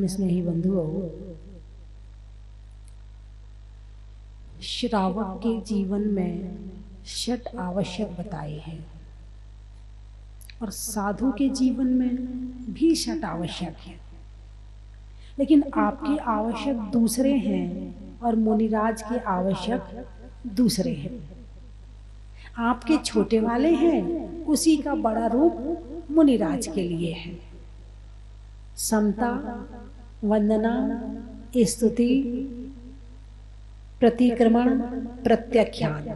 धर्म स्नेही बंधुओं, श्रावक के जीवन में षट आवश्यक बताए हैं और साधु के जीवन में भी षट आवश्यक है, लेकिन आपके आवश्यक दूसरे हैं और मुनिराज के आवश्यक दूसरे हैं। आपके छोटे वाले हैं, उसी का बड़ा रूप मुनिराज के लिए है। समता, वंदना, स्तुति, प्रतिक्रमण, प्रत्याख्यान।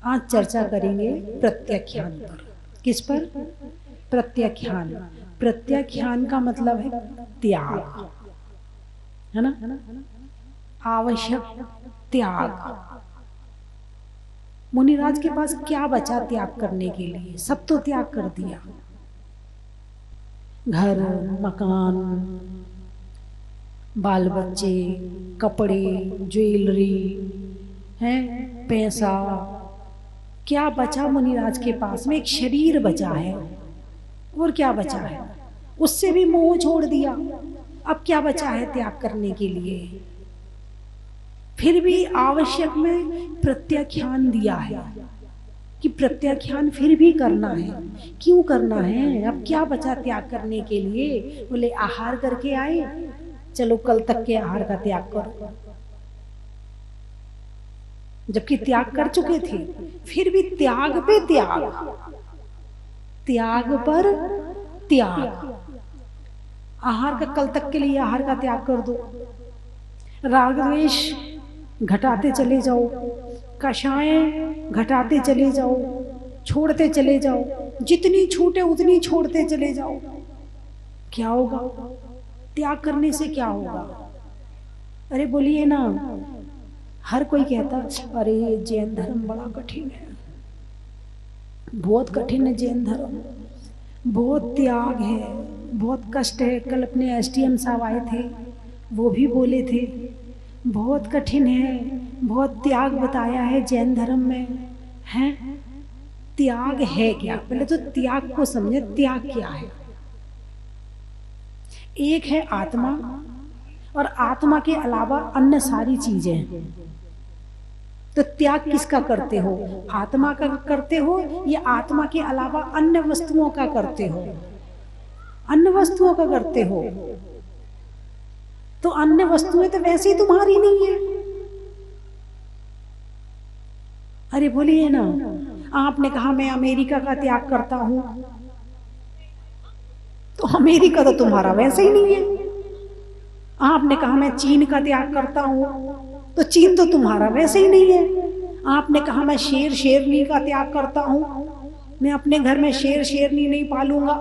आज चर्चा करेंगे प्रत्याख्यान पर। किस पर? प्रत्याख्यान। प्रत्याख्यान का मतलब है त्याग, है ना? आवश्यक त्याग। मुनिराज के पास क्या बचा त्याग करने के लिए? सब तो त्याग कर दिया। घर, मकान, बाल बच्चे, कपड़े, ज्वेलरी, हैं, पैसा, क्या बचा मुनिराज के पास में? एक शरीर बचा है, और क्या बचा है? उससे भी मोह छोड़ दिया। अब क्या बचा है त्याग करने के लिए? फिर भी आवश्यक में प्रत्याख्यान दिया है कि प्रत्याख्यान फिर भी करना है। क्यों करना है? अब क्या बचा त्याग करने के लिए? बोले आहार करके आए, चलो कल तक के आहार का त्याग करो। जबकि त्याग कर चुके थे, फिर भी त्याग पे त्याग, त्याग पर त्याग। आहार का कल तक के लिए आहार का त्याग कर दो। राग द्वेष घटाते चले जाओ, कषाय घटाते चले जाओ, छोड़ते चले जाओ, जितनी छूटे उतनी छोड़ते चले जाओ। क्या होगा? त्याग करने से क्या होगा? अरे बोलिए ना। हर कोई कहता अरे जैन धर्म बड़ा कठिन है, बहुत कठिन है जैन धर्म, बहुत त्याग है, बहुत कष्ट है। कल अपने एसडीएम साहब आए थे, वो भी बोले थे बहुत कठिन है, बहुत त्याग बताया है जैन धर्म में। है त्याग है क्या? पहले तो त्याग को समझे। त्याग क्या है? एक है आत्मा, और आत्मा के अलावा अन्य सारी चीजें। तो त्याग किसका करते हो? आत्मा का करते हो या आत्मा के अलावा अन्य वस्तुओं का करते हो? अन्य वस्तुओं का करते हो। तो अन्य वस्तुएं तो वैसे ही तुम्हारी नहीं है। अरे बोलिए ना। आपने कहा मैं अमेरिका का त्याग करता हूं, तो अमेरिका तो तुम्हारा वैसे ही नहीं है। आपने कहा मैं चीन का त्याग करता हूं, तो चीन तो तुम्हारा वैसे ही नहीं है। आपने कहा मैं शेर शेरनी का त्याग करता हूं, मैं अपने घर में शेर शेरनी नहीं पालूंगा,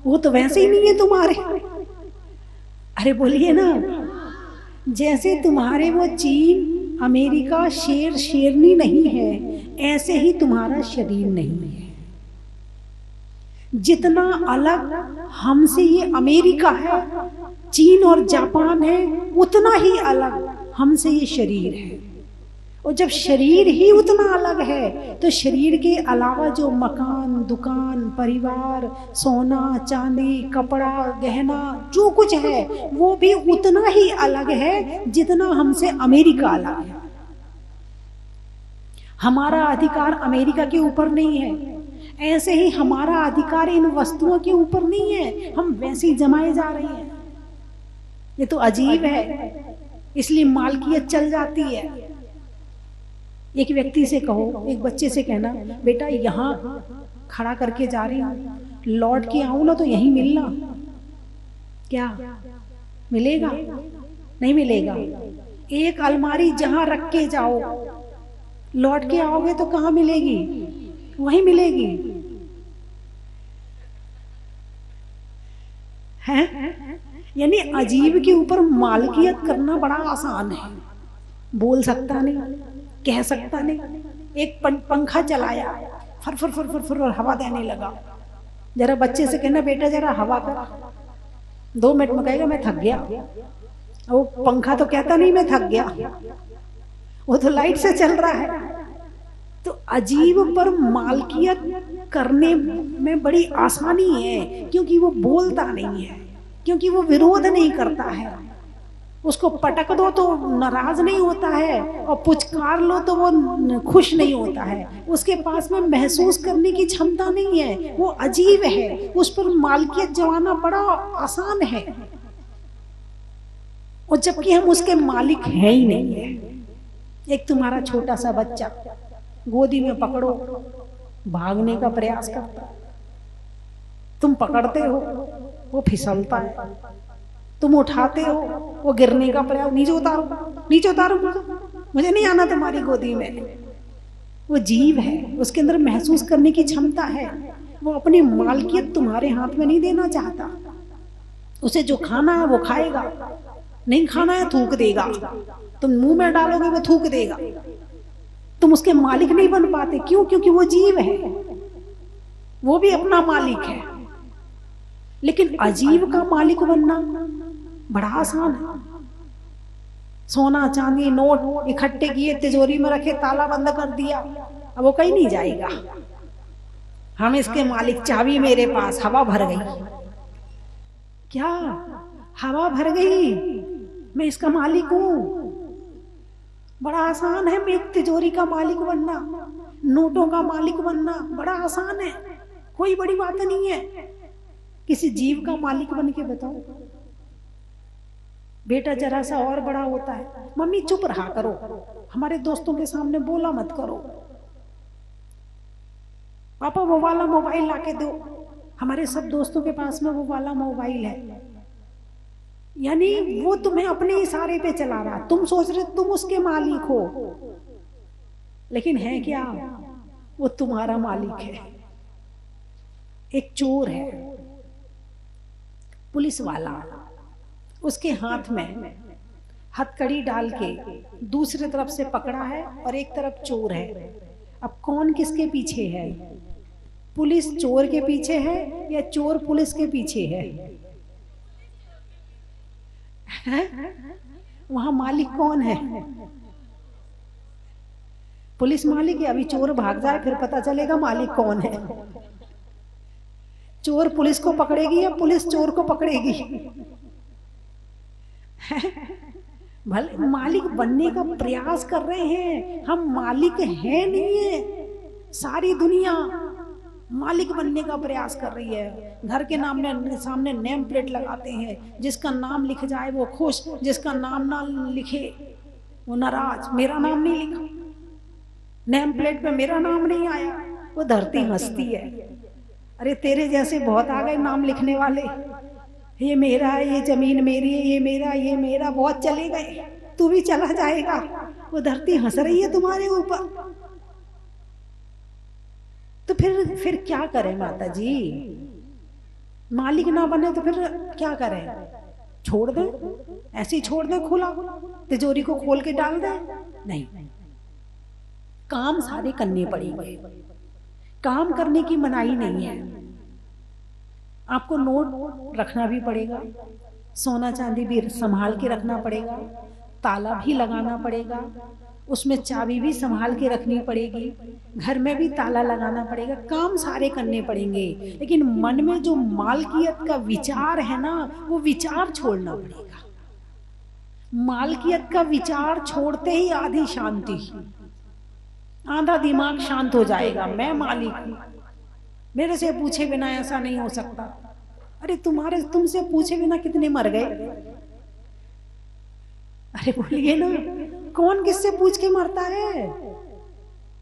वो तो वैसे ही नहीं है तुम्हारे। अरे बोलिए ना। जैसे तुम्हारे वो चीन, अमेरिका शेर शेरनी नहीं है, ऐसे ही तुम्हारा शरीर नहीं है। जितना अलग हमसे ये अमेरिका है, चीन और जापान है, उतना ही अलग हमसे ये शरीर है। और जब शरीर ही उतना अलग है, तो शरीर के अलावा जो मकान, दुकान, परिवार, सोना चांदी, कपड़ा, गहना, जो कुछ है, वो भी उतना ही अलग है जितना हमसे अमेरिका अलग है। हमारा अधिकार अमेरिका के ऊपर नहीं है, ऐसे ही हमारा अधिकार इन वस्तुओं के ऊपर नहीं है। हम वैसे ही जमाए जा रहे हैं। ये तो अजीब है, इसलिए मालकियत चल जाती है। एक व्यक्ति से कहो, एक बच्चे से कहना बेटा यहाँ खड़ा करके जा रही हूँ, लौट के आऊं ना तो यहीं मिलना। क्या मिलेगा? नहीं मिलेगा। एक अलमारी जहां रख के जाओ, लौट के आओगे तो कहाँ मिलेगी? वहीं मिलेगी। है यानी अजीब के ऊपर मालकियत करना बड़ा आसान है। बोल सकता नहीं, कह सकता नहीं। एक पंखा चलाया, फर फर फर फर फर हवा देने लगा। जरा बच्चे से कहना बेटा जरा हवा कर, 2 मिनट में कहेगा मैं थक गया। वो पंखा तो कहता नहीं मैं थक गया, वो तो लाइट से चल रहा है। तो अजीब पर मालकियत करने में बड़ी आसानी है, क्योंकि वो बोलता नहीं है, क्योंकि वो विरोध नहीं करता है। उसको पटक दो तो नाराज नहीं होता है, और पुचकार लो तो वो खुश नहीं होता है। उसके पास में महसूस करने की क्षमता नहीं है, वो अजीब है। उस पर मालिकियत जमाना बड़ा आसान है, और जबकि हम उसके मालिक हैं ही नहीं है। एक तुम्हारा छोटा सा बच्चा गोदी में पकड़ो, भागने का प्रयास करता है, तुम पकड़ते हो वो फिसलता है, तुम उठाते हो वो गिरने का प्रयास, नीचे उतारो नीचे उतारो, मुझे नहीं आना तुम्हारी गोदी में। वो जीव है, उसके अंदर महसूस करने की क्षमता है। वो अपनी मालकियत तुम्हारे हाथ में नहीं देना चाहता। उसे जो खाना है वो खाएगा, नहीं खाना है थूक देगा। तुम मुंह में डालोगे वो थूक देगा। तुम उसके मालिक नहीं बन पाते। क्यों? क्योंकि वो जीव है, वो भी अपना मालिक है। लेकिन अजीब का मालिक बनना बड़ा आसान है। सोना चांदी नोट इकट्ठे किए, तिजोरी में रखे, ताला बंद कर दिया, अब वो कहीं नहीं जाएगा। हम इसके मालिक, चाबी मेरे पास, हवा भर गई। क्या हवा भर गई? मैं इसका मालिक हूं। बड़ा आसान है एक तिजोरी का मालिक बनना, नोटों का मालिक बनना बड़ा आसान है, कोई बड़ी बात नहीं है। किसी जीव का मालिक बन के बताओ। बेटा जरा सा और बड़ा होता है, मम्मी चुप रहा करो, हमारे दोस्तों के सामने बोला मत करो, पापा वो वाला मोबाइल लाके दो। हमारे सब दोस्तों के पास में वो वाला मोबाइल है। यानी वो तुम्हें अपने इशारे पे चला रहा, तुम सोच रहे तुम उसके मालिक हो, लेकिन है क्या? वो तुम्हारा मालिक है। एक चोर है, पुलिस वाला, उसके हाथ में हथकड़ी डाल के दूसरी तरफ से पकड़ा है और एक तरफ चोर है। अब कौन किसके पीछे है? पुलिस चोर के पीछे है या चोर पुलिस के पीछे है? वहां मालिक कौन है? पुलिस मालिक है। अभी चोर भाग जाए फिर पता चलेगा मालिक कौन है। चोर पुलिस को पकड़ेगी या पुलिस चोर को पकड़ेगी? भले मालिक बनने का प्रयास कर रहे हैं, हम मालिक हैं नहीं है। सारी दुनिया मालिक बनने का प्रयास कर रही है। घर के सामने नेम प्लेट लगाते हैं, जिसका नाम लिख जाए वो खुश, जिसका नाम ना लिखे वो नाराज। मेरा नाम नहीं लिखा, नेम प्लेट पे मेरा नाम नहीं आया, वो धरती हंसती है। अरे तेरे जैसे बहुत आ गए नाम लिखने वाले, ये मेरा है, ये जमीन मेरी है, ये मेरा, ये मेरा, बहुत चले गए, तू भी चला जाएगा। वो धरती हंस रही है तुम्हारे ऊपर। तो फिर क्या करें माता जी? मालिक ना बने तो फिर क्या करें? छोड़ दे, ऐसे ही छोड़ दे खुला, तिजोरी को खोल के डाल दे? नहीं, काम सारे करने पड़ेंगे। काम करने की मनाही नहीं है। आपको नोट रखना भी पड़ेगा, सोना चांदी भी संभाल के रखना पड़ेगा, ताला भी लगाना पड़ेगा, उसमें चाबी भी संभाल के रखनी पड़ेगी, घर में भी ताला लगाना पड़ेगा। काम सारे करने पड़ेंगे, लेकिन मन में जो मालकियत का विचार है ना, वो विचार छोड़ना पड़ेगा। मालकियत का विचार छोड़ते ही आधी शांति, आधा दिमाग शांत हो जाएगा। मैं मालिक हूं, मेरे से पूछे बिना ऐसा नहीं हो सकता। अरे तुमसे पूछे बिना कितने मर गए? अरे बोलिए ना, कौन किससे पूछ के मरता है?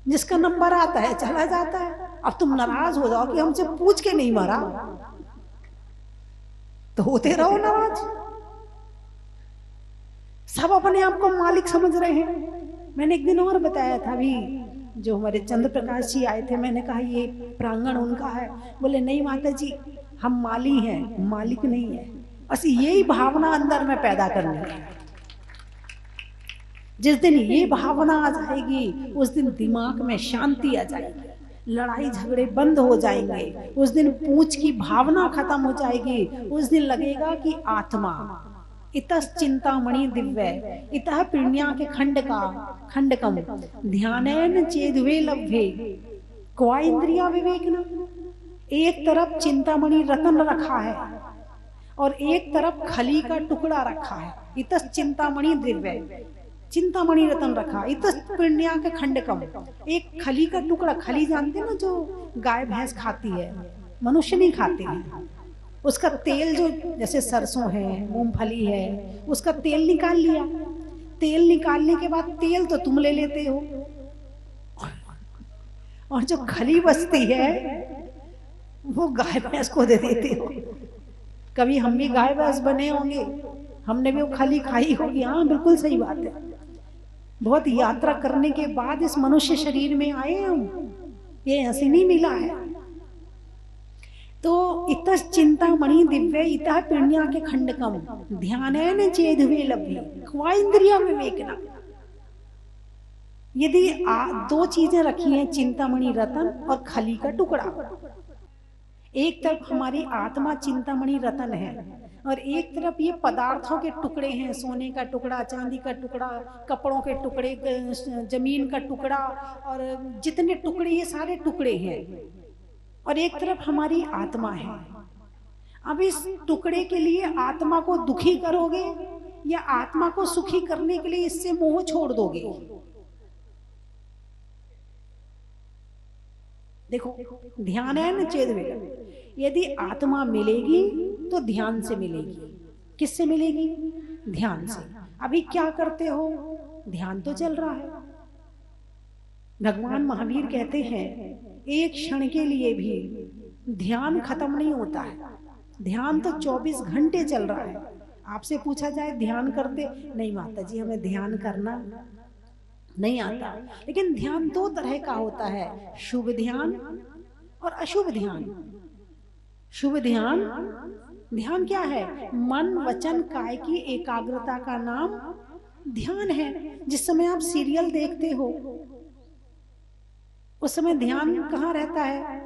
जिसका नंबर आता है चला जाता है। अब तुम नाराज हो जाओ कि हमसे पूछ के नहीं मरा, तो होते रहो नाराज। सब अपने आप को मालिक समझ रहे हैं। मैंने एक दिन और बताया था, अभी जो हमारे चंद्र प्रकाश जी आए थे, मैंने कहा ये प्रांगण उनका है। बोले नहीं माता जी, हम माली हैं, मालिक नहीं है। बस यही भावना अंदर में पैदा करनी है। जिस दिन ये भावना आ जाएगी, उस दिन दिमाग में शांति आ जाएगी, लड़ाई झगड़े बंद हो जाएंगे। उस दिन पूछ की भावना खत्म हो जाएगी। उस दिन लगेगा कि आत्मा इतस चिंतामणि दिव्य, इतः पिण्या के खंडकम ध्यानैन चेदवे लभ्ये क्वा इंद्रिया विवेक न। एक तरफ चिंतामणि रतन रखा है और एक तरफ खली का टुकड़ा रखा है, इतस चिंतामणि दिव्य, चिंतामणि रतन रखा, इतस पिण्या के खंडकम, एक खली का टुकड़ा, खली जानते हैं ना जो गाय भैंस खाती है, मनुष्य नहीं खाते हैं, उसका तेल जो जैसे सरसों है, मूंगफली है, उसका तेल निकाल लिया, तेल निकालने के बाद तेल तो तुम ले लेते हो और जो खली बचती है वो गाय भैंस को दे देते हो। कभी हम भी गाय भैंस बने होंगे, हमने भी वो खली खाई होगी। हाँ बिल्कुल सही बात है। बहुत यात्रा करने के बाद इस मनुष्य शरीर में आए हम, ये ऐसे नहीं मिला है। तो इतस चिंतामणि दिव्य इतः पिण्या के खंडकम ध्यानेन चेदुवे लभ्य क्वा इंद्रिया विवेकना। यदि दो चीजें रखी हैं, चिंतामणि रतन और खली का टुकड़ा, एक तरफ हमारी आत्मा चिंतामणि रतन है और एक तरफ ये पदार्थों के टुकड़े हैं, सोने का टुकड़ा, चांदी का टुकड़ा, कपड़ों के टुकड़े, जमीन का टुकड़ा और जितने टुकड़े, ये सारे टुकड़े हैं। और एक तरफ हमारी आत्मा है। अब इस टुकड़े के लिए आत्मा को दुखी करोगे या आत्मा को सुखी करने के लिए इससे मोह छोड़ दोगे? देखो, ध्यान है ना चेदवे, यदि आत्मा मिलेगी तो ध्यान से मिलेगी। किससे मिलेगी? ध्यान से। अभी क्या करते हो? ध्यान तो चल रहा है। भगवान महावीर कहते हैं एक क्षण के लिए भी ध्यान खत्म नहीं होता है। ध्यान तो 24 घंटे चल रहा है। आपसे पूछा जाए ध्यान करते, नहीं माता जी हमें ध्यान करना नहीं आता। लेकिन ध्यान दो तरह का होता है, शुभ ध्यान और अशुभ ध्यान। शुभ ध्यान, ध्यान क्या है? मन वचन काय की एकाग्रता का नाम ध्यान है। जिस समय आप सीरियल देखते हो उस समय ध्यान कहाँ रहता है?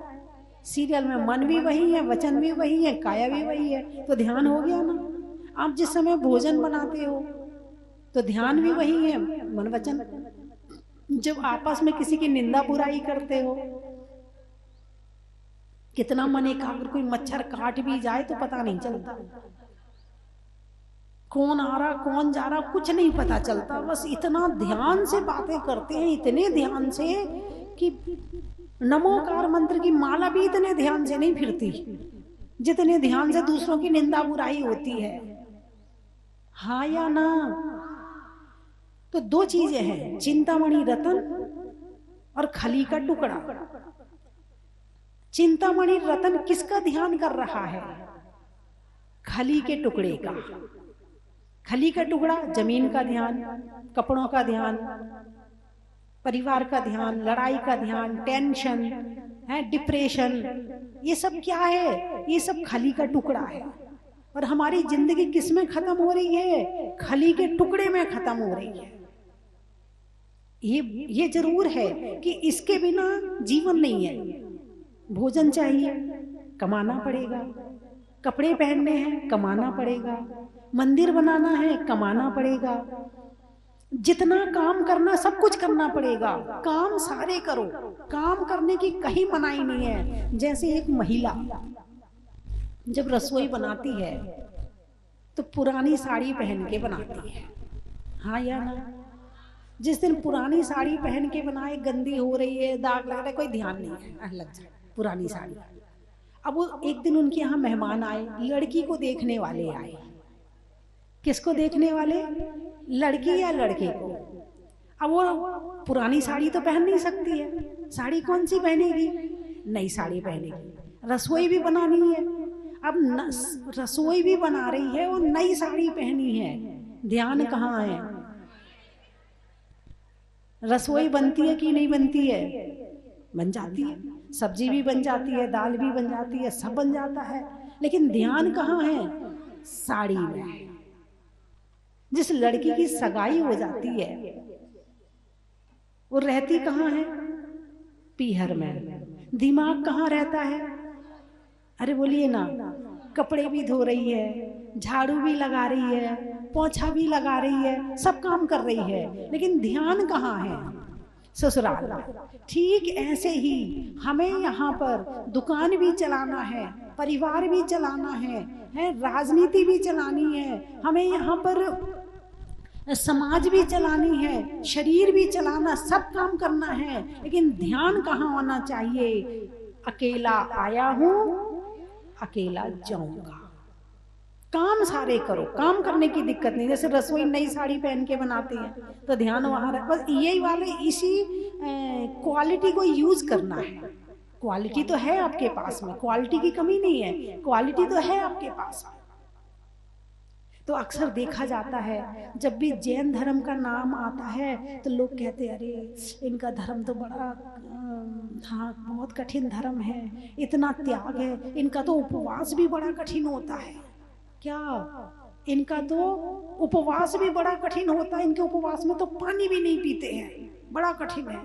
सीरियल में मन भी वही है, वचन भी वही है, काया भी वही है, तो ध्यान हो गया ना। आप जिस समय भोजन बनाते हो तो ध्यान भी वही है, मन वचन। जब आपस में किसी की निंदा बुराई करते हो, कितना मन एकाग्र, कोई मच्छर काट भी जाए तो पता नहीं चलता, कौन आ रहा कौन जा रहा कुछ नहीं पता चलता। बस इतना ध्यान से बातें करते हैं, इतने ध्यान से कि नमोकार मंत्र की माला भी इतने ध्यान से नहीं फिरती जितने ध्यान से दूसरों की निंदा बुराई होती है। हाँ या ना? तो दो चीजें हैं, चिंतामणि रतन और खली का टुकड़ा। चिंतामणि रतन किसका ध्यान कर रहा है? खली के टुकड़े का। खली का टुकड़ा जमीन का ध्यान, कपड़ों का ध्यान, परिवार का ध्यान, लड़ाई का ध्यान, टेंशन है, डिप्रेशन, ये सब क्या है? ये सब खली का टुकड़ा है। और हमारी जिंदगी किस में खत्म हो रही है? खली के टुकड़े में खत्म हो रही है। ये जरूर है कि इसके बिना जीवन नहीं है। भोजन चाहिए, कमाना पड़ेगा, कपड़े पहनने हैं, कमाना पड़ेगा, मंदिर बनाना है, कमाना पड़ेगा, जितना काम करना सब कुछ करना पड़ेगा। काम सारे करो, काम करने की कहीं मनाही नहीं है। जैसे एक महिला जब रसोई बनाती है तो पुरानी साड़ी पहन के बनाती है, हाँ या ना? जिस दिन पुरानी साड़ी पहन के बनाए, गंदी हो रही है, दाग लग रहा है, कोई ध्यान नहीं है, लग जाए पुरानी साड़ी। अब वो एक दिन उनके यहाँ मेहमान आए, लड़की को देखने वाले आए। किसको देखने वाले? लड़की या लड़के को। अब वो पुरानी साड़ी तो पहन नहीं सकती है, साड़ी कौन सी पहनेगी? नई साड़ी पहनेगी। रसोई भी बनानी है, अब रसोई भी बना रही है और नई साड़ी पहनी है। ध्यान कहाँ है? रसोई बनती है कि नहीं बनती है? बन जाती है, सब्जी भी बन जाती है, दाल भी बन जाती है, सब बन जाता है, लेकिन ध्यान कहाँ है? साड़ी में। जिस लड़की की सगाई हो जाती है वो रहती कहाँ है? पीहर में। दिमाग कहाँ रहता है? अरे बोलिए ना, कपड़े भी धो रही है, झाड़ू भी लगा रही है, पोछा भी लगा रही है, सब काम कर रही है, लेकिन ध्यान कहाँ है? ससुराल में। ठीक ऐसे ही हमें यहाँ पर दुकान भी चलाना है, परिवार भी चलाना है, राजनीति भी चलानी है, हमें यहाँ पर समाज भी चलानी है, शरीर भी चलाना, सब काम करना है। लेकिन ध्यान कहाँ होना चाहिए? अकेला आया हूं, अकेला जाऊंगा। काम सारे करो, काम करने की दिक्कत नहीं। जैसे रसोई नई साड़ी पहन के बनाते हैं तो ध्यान वहां रख, बस यही वाले इसी क्वालिटी को यूज करना है। क्वालिटी तो है आपके पास में, क्वालिटी की कमी नहीं है, क्वालिटी तो है आपके पास में। तो अक्सर देखा जाता है जब भी जैन धर्म का नाम आता है तो लोग कहते हैं अरे इनका धर्म तो बड़ा हाँ बहुत कठिन धर्म है, इतना त्याग है, इनका तो उपवास भी बड़ा कठिन होता है। क्या? इनका तो उपवास भी बड़ा कठिन होता है, इनके उपवास में तो पानी भी नहीं पीते हैं, बड़ा कठिन है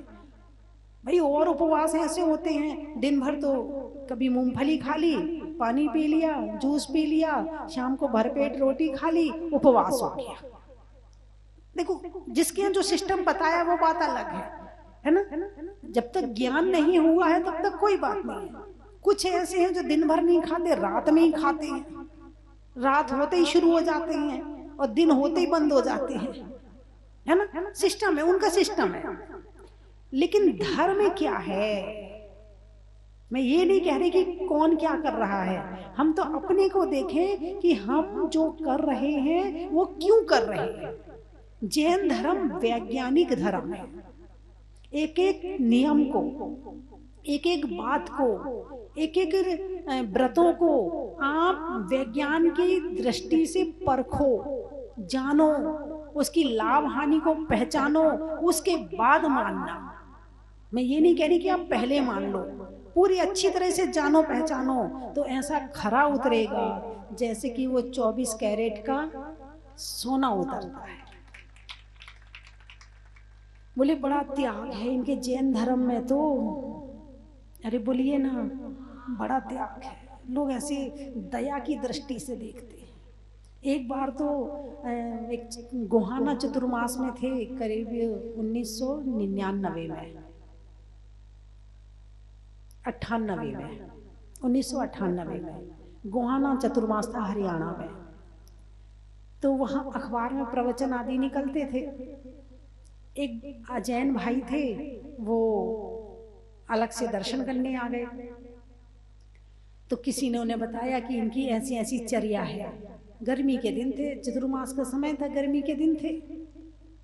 भाई। और उपवास ऐसे होते हैं दिन भर तो कभी मूंगफली खा ली, पानी पी लिया, जूस पी लिया, शाम को भरपेट रोटी खा ली, उपवास हो गया। देखो जिसके यहाँ जो सिस्टम बताया वो बात अलग है ना। जब तक ज्ञान नहीं हुआ है तब तक कोई बात नहीं है। कुछ ऐसे हैं जो दिन भर नहीं खाते, रात में ही खाते हैं, रात होते ही शुरू हो जाते हैं और दिन होते ही बंद हो जाते हैं, है ना। सिस्टम है, उनका सिस्टम है। लेकिन धर्म क्या है? मैं ये नहीं कह रही कि कौन क्या कर रहा है, हम तो अपने को देखें कि हम जो कर रहे हैं वो क्यों कर रहे हैं। जैन धर्म वैज्ञानिक धर्म है। एक एक नियम को, एक एक बात को, एक एक व्रतों को आप वैज्ञान की दृष्टि से परखो, जानो, उसकी लाभ हानि को पहचानो, उसके बाद मानना। मैं ये नहीं कह रही कि आप पहले मान लो, पूरी अच्छी तरह से जानो पहचानो तो ऐसा खरा उतरेगा जैसे कि वो 24 कैरेट का सोना उतरता है। बोले बड़ा त्याग है इनके जैन धर्म में तो। अरे बोलिए ना, बड़ा त्याग है। लोग ऐसे दया की दृष्टि से देखते हैं। एक बार तो एक गोहाना चतुर्मास में थे, करीब 1999 में, 1998 में गोहाना चतुर्मास था हरियाणा में। तो वहाँ अखबार में प्रवचन आदि निकलते थे। एक जैन भाई थे, वो अलग से दर्शन करने आ गए। तो किसी ने उन्हें बताया कि इनकी ऐसी ऐसी चर्या है। गर्मी के दिन थे, चतुर्मास का समय था, गर्मी के दिन थे।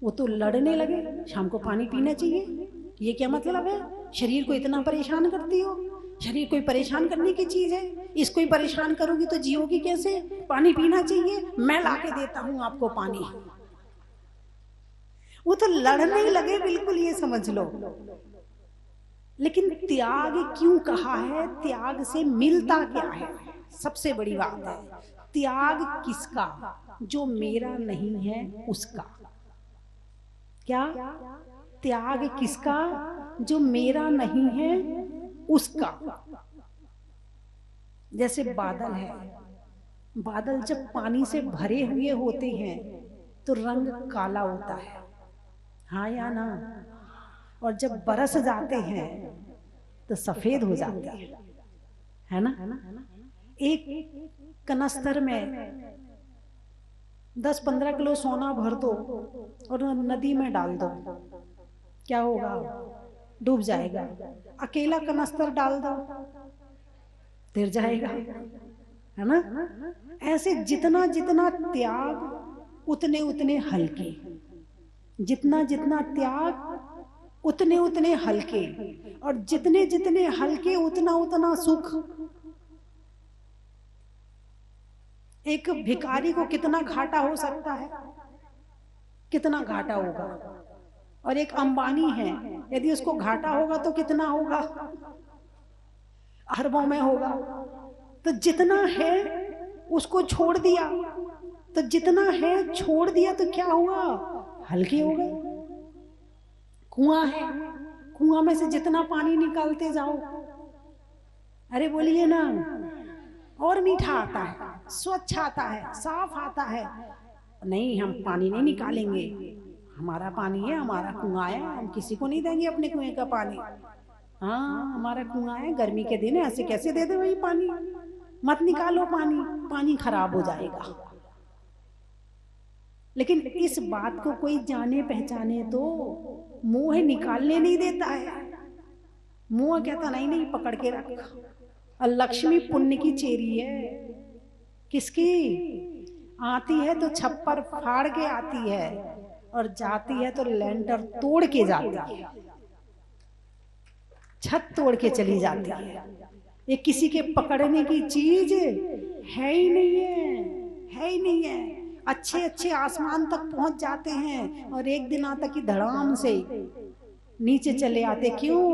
वो तो लड़ने लगे, शाम को पानी पीना चाहिए। ये क्या मतलब है? शरीर को इतना परेशान करती हो? शरीर कोई परेशान करने की चीज है? इसको ही परेशान करोगी तो जियोगी कैसे? पानी पीना चाहिए, मैं ला के देता हूं आपको पानी। वो तो लड़ने लगे, बिल्कुल, ये समझ लो। लेकिन त्याग क्यों कहा है? त्याग से मिलता क्या है? सबसे बड़ी बात है, त्याग किसका? जो मेरा नहीं है उसका। क्या? त्याग किसका? जो मेरा नहीं है उसका। जैसे बादल है, बादल जब पानी से भरे हुए होते हैं तो रंग काला होता है, हाँ या ना? और जब बरस जाते हैं तो सफेद हो जाते हैं, है ना। एक कनस्तर में 10-15 किलो सोना भर दो और नदी में डाल दो, क्या होगा? डूब जाएगा। अकेला कनस्तर डाल दो, तिर जाएगा, है ना। ऐसे जितना जितना त्याग उतने उतने हल्के, जितना जितना त्याग उतने उतने हल्के, और जितने जितने हल्के उतना उतना सुख। एक भिखारी को कितना घाटा हो सकता है? कितना घाटा होगा? और एक अंबानी है, यदि उसको घाटा होगा तो कितना होगा? अरबों में होगा। तो जितना है उसको छोड़ दिया, तो जितना है छोड़ दिया तो क्या हुआ? हल्के हो गए। कुआं है, कुआं में से जितना पानी निकालते जाओ, अरे बोलिए ना, और मीठा आता है, स्वच्छ आता है, साफ आता है। नहीं, हम पानी नहीं निकालेंगे, हमारा पानी है, हमारा कुआं है, हम किसी को नहीं देंगे अपने कुएं का पानी। हाँ, हमारा कुआं है, गर्मी के दिन है, ऐसे कैसे दे दे वही पानी, मत निकालो पानी, पानी खराब हो जाएगा। लेकिन इस बात को कोई जाने पहचाने तो मुंह निकालने नहीं देता है। मुंह कहता नहीं नहीं पकड़ के रख। और लक्ष्मी पुण्य की चेरी है। किसकी? आती है तो छप्पर फाड़ के आती है और जाती है तो लेंटर तोड़ के जाती है, छत तोड़ के चली जाती है। ये किसी के पकड़ने की चीज है ही नहीं है, है ही नहीं है। अच्छे अच्छे आसमान तक पहुंच जाते हैं और एक दिन आता कि धड़ाम से नीचे चले आते। क्यों?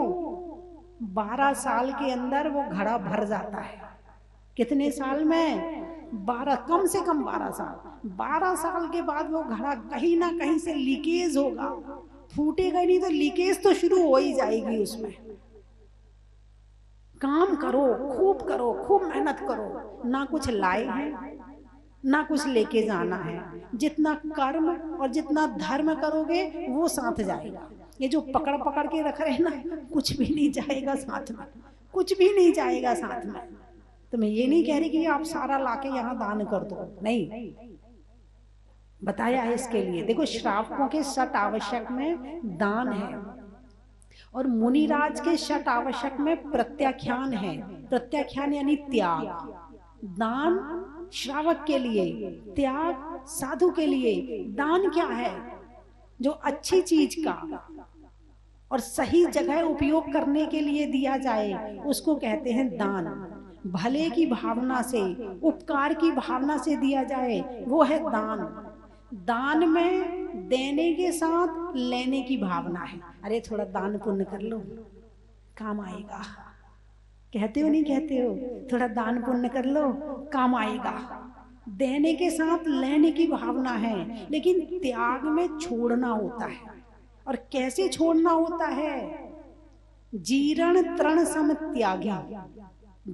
12 साल के अंदर वो घड़ा भर जाता है। कितने साल में? 12, कम से कम 12 साल। 12 साल के बाद वो घड़ा कहीं ना कहीं से लीकेज होगा, फूटेगा नहीं तो लीकेज तो शुरू हो ही जाएगी उसमें। काम करो, खूब मेहनत करो। ना कुछ लाए हैं ना कुछ लेके जाना है। जितना कर्म और जितना धर्म करोगे वो साथ जाएगा। ये जो पकड़ पकड़ के रख रहे हैं ना, कुछ भी नहीं जाएगा साथ में, कुछ भी नहीं जाएगा साथ में। तो मैं ये नहीं कह रही कि आप सारा लाके यहाँ दान कर दो, नहीं, बताया है इसके लिए। देखो, श्रावकों के षट आवश्यक में दान है और मुनिराज के षट आवश्यक में प्रत्याख्यान है। प्रत्याख्यान यानी त्याग। दान श्रावक के लिए, त्याग साधु के लिए। दान क्या है? जो अच्छी चीज का और सही जगह उपयोग करने के लिए दिया जाए उसको कहते हैं दान। भले की भावना से, उपकार की भावना से दिया जाए वो है दान। दान में देने के साथ लेने की भावना है। अरे थोड़ा दान पुण्य कर लो, काम आएगा। कहते हो नहीं कहते हो? थोड़ा दान पुण्य कर लो, काम आएगा। देने के साथ लेने की भावना है, लेकिन त्याग में छोड़ना होता है। और कैसे छोड़ना होता है? जीर्ण तृण सम त्यागी।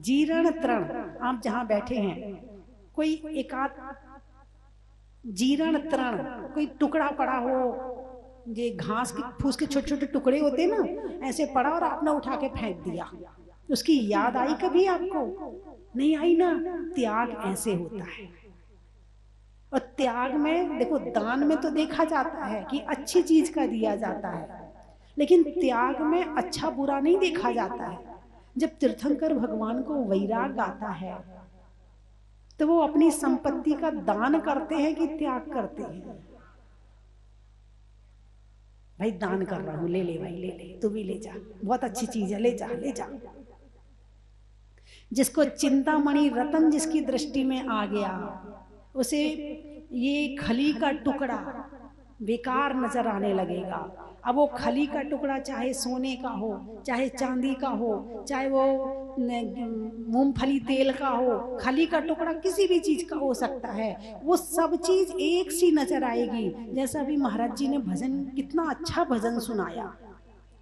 जीर्ण तृण, आप जहां बैठे हैं, कोई एकाध जीर्ण तृण, कोई टुकड़ा पड़ा हो, ये घास के फूस के छोटे छोटे टुकड़े होते ना, ऐसे पड़ा और आपने उठा के फेंक दिया, उसकी याद आई कभी आपको? नहीं आई ना। त्याग ऐसे होता है। और त्याग में देखो, दान में तो देखा जाता है कि अच्छी चीज का दिया जाता है, लेकिन त्याग में अच्छा बुरा नहीं देखा जाता है। जब तीर्थंकर भगवान को वैराग आता है तो वो अपनी संपत्ति का दान करते हैं कि त्याग करते हैं? भाई दान कर रहा हूं, ले ले भाई, ले ले, तू भी ले जा, बहुत अच्छी चीज है, ले जा ले जा। जिसको चिंतामणि रतन जिसकी दृष्टि में आ गया, उसे ये खली का टुकड़ा बेकार नजर आने लगेगा। अब वो खली का टुकड़ा चाहे सोने का हो, चाहे चांदी का हो, चाहे वो मूंगफली तेल का हो, खली का टुकड़ा किसी भी चीज का हो सकता है। वो सब चीज एक सी नजर आएगी। जैसा अभी महाराज जी ने भजन, कितना अच्छा भजन सुनाया,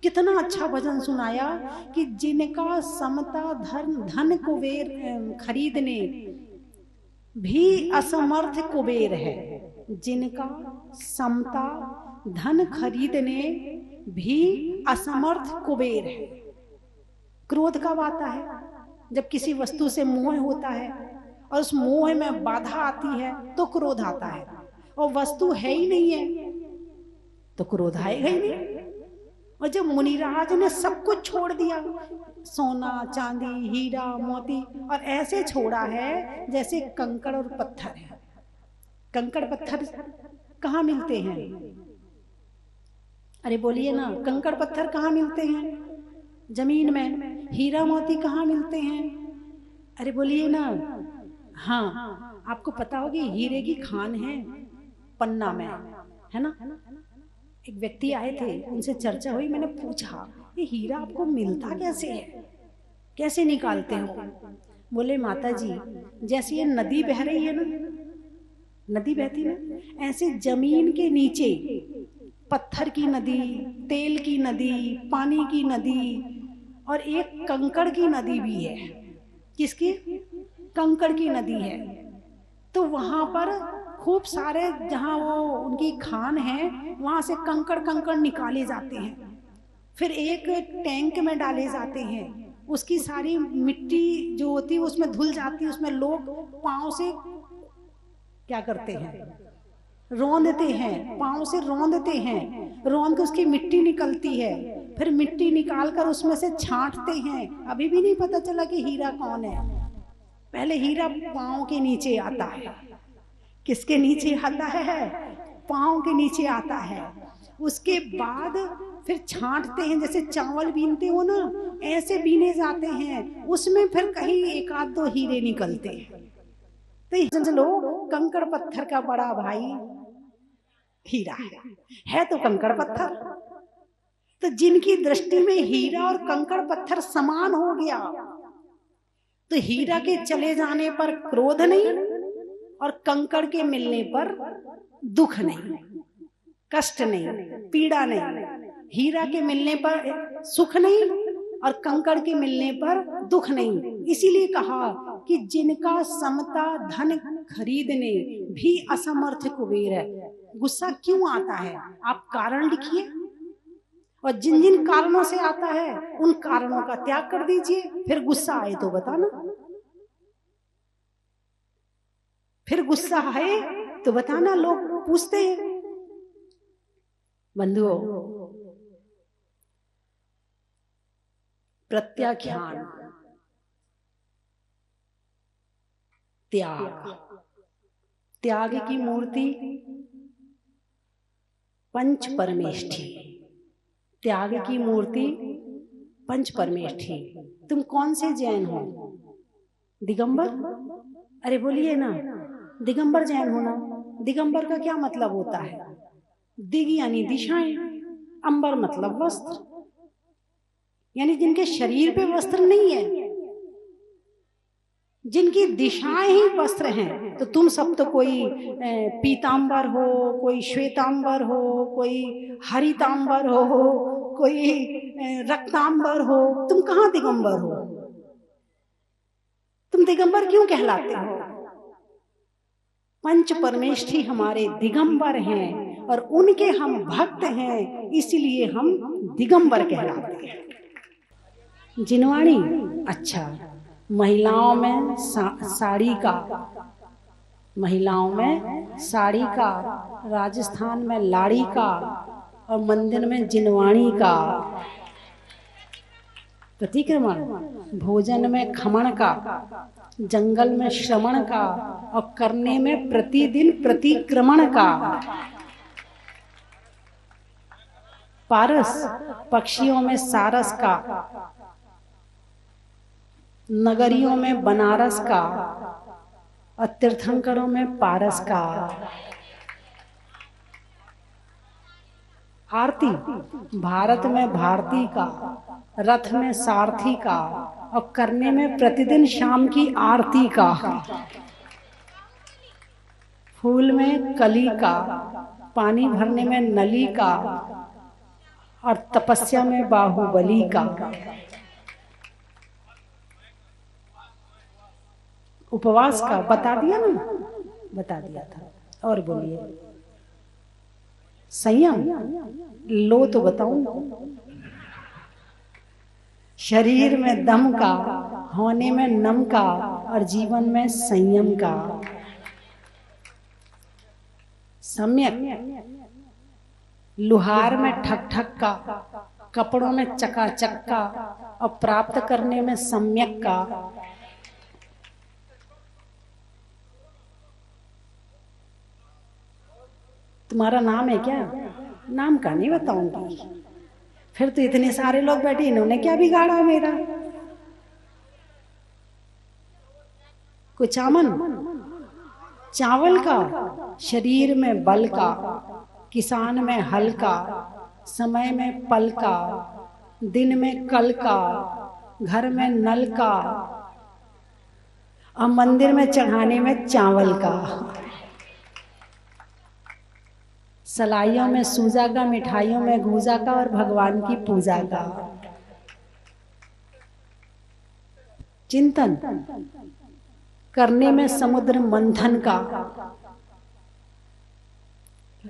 कितना अच्छा भजन सुनाया कि जिनका समता धन कुबेर खरीदने भी असमर्थ कुबेर है। जिनका समता धन खरीदने भी असमर्थ कुबेर है। क्रोध कब आता है? जब किसी वस्तु से मोह होता है और उस मोह में बाधा आती है तो क्रोध आता है। और वस्तु है ही नहीं है तो क्रोध आएगा ही नहीं। और जब मुनिराज ने सब कुछ छोड़ दिया, सोना चांदी हीरा मोती, और ऐसे छोड़ा है जैसे कंकड़ और पत्थर है। कंकड़ पत्थर कहाँ मिलते हैं? अरे बोलिए ना, कंकड़ पत्थर कहाँ मिलते हैं? जमीन में। हीरा मोती कहाँ मिलते हैं? अरे बोलिए ना। हाँ, आपको पता होगी हीरे की खान है पन्ना में, है ना। एक व्यक्ति आए थे, उनसे चर्चा हुई, मैंने पूछा ये हीरा आपको मिलता कैसे है, कैसे निकालते हो? बोले माता जी, जैसे ये नदी बह रही है ना, नदी बहती ना, ऐसे जमीन के नीचे पत्थर की नदी, तेल की नदी, पानी की नदी और एक कंकड़ की नदी भी है। किसकी? कंकड़ की नदी है। तो वहां पर खूब सारे जहाँ वो उनकी खान है वहां से कंकड़ कंकड़ निकाले जाते हैं, फिर एक टैंक में डाले जाते हैं, उसकी सारी मिट्टी जो होती है उसमें धुल जाती है, उसमें लोग पांव से क्या करते हैं, रौंदते हैं, पांव से रौंदते हैं, रौंद के उसकी मिट्टी निकलती है, फिर मिट्टी निकालकर उसमें से छांटते हैं। अभी भी नहीं पता चला कि हीरा कौन है। पहले हीरा पांव के नीचे आता है। किसके नीचे आता है? पांव के नीचे आता है। उसके बाद फिर छांटते हैं, जैसे चावल बीनते हो ना, ऐसे बीने जाते हैं, उसमें फिर कहीं एक आध दो हीरे निकलते हैं। तो लो कंकड़ पत्थर का बड़ा भाई हीरा है तो कंकड़ पत्थर। तो जिनकी दृष्टि में हीरा और कंकड़ पत्थर समान हो गया, तो हीरा के चले जाने पर क्रोध नहीं और कंकड़ के मिलने पर दुख नहीं, कष्ट नहीं, पीड़ा नहीं। हीरा के मिलने पर सुख नहीं और कंकड़ के मिलने पर दुख नहीं। इसीलिए कहा कि जिनका समता धन खरीदने भी असमर्थ कुबेर है। गुस्सा क्यों आता है आप कारण लिखिए, और जिन जिन कारणों से आता है उन कारणों का त्याग कर दीजिए। फिर गुस्सा आए तो बताना, फिर गुस्सा आए तो बताना, लोग पूछते हैं। बंधुओं, प्रत्याख्यान, त्याग, त्याग की मूर्ति पंच परमेष्ठी, त्याग की मूर्ति पंच परमेष्ठी। तुम कौन से जैन हो? दिगंबर? अरे बोलिए ना, दिगंबर जैन होना। दिगंबर का क्या मतलब होता है? दिग यानी दिशाएं, अंबर मतलब वस्त्र, यानी जिनके शरीर पे वस्त्र नहीं है, जिनकी दिशाएं ही वस्त्र हैं। तो तुम सब तो कोई पीतांबर हो, कोई श्वेतांबर हो, कोई हरितांबर हो, कोई रक्तांबर हो, तुम कहाँ दिगंबर हो? तुम दिगंबर क्यों कहलाते हो? पंच परमेष्ठी हमारे दिगंबर हैं और उनके हम भक्त हैं, इसलिए हम दिगंबर कहलाते हैं। जिनवाणी, अच्छा, महिलाओं में साड़ी का, महिलाओं में साड़ी का, राजस्थान में लाड़ी का और मंदिर में जिनवाणी का। प्रतिक्रमण, भोजन में खमण का, जंगल में श्रवण का और करने में प्रतिदिन प्रतिक्रमण का। पारस, पक्षियों में सारस का, नगरियों में बनारस का और तीर्थंकरों में पारस का। आरती, भारत में भारती का, रथ में सारथी का और करने में प्रतिदिन शाम की आरती का। फूल में कली का, पानी भरने में नली का और तपस्या में बाहुबली का। उपवास का बता दिया ना, बता दिया था। और बोलिए, संयम लो तो बताऊं। शरीर में दम का, होने में नम का और जीवन में संयम का। सम्यक, लुहार में ठक ठक का, कपड़ों में चकाचक का और प्राप्त करने में सम्यक का। तुम्हारा नाम है क्या? नाम का नहीं बताऊंगी, फिर तो इतने सारे लोग बैठे, इन्होंने क्या बिगाड़ा मेरा। कुचामन, चावल का, शरीर में बल का, किसान में हल का, समय में पल का, दिन में कल का, घर में नल का और मंदिर में चढ़ाने में चावल का। सलाइयों में सूजा का, मिठाइयों में गूजा का और भगवान की पूजा का। चिंतन, करने में समुद्र मंथन का,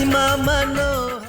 प्रतिमा मनोहर।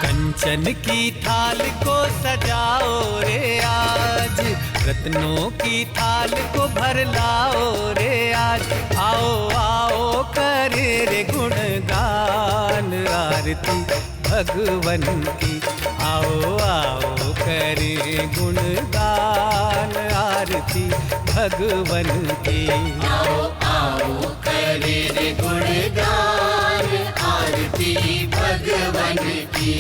कंचन की थाल को सजाओ रे आज, रत्नों की थाल को भर लाओ रे आज। आओ आओ करे रे गुणगान आरती भगवन की। आओ आओ करे गुणगान आरती भगवन की। आओ आओ करे रे गुणगान आरती भगवन की।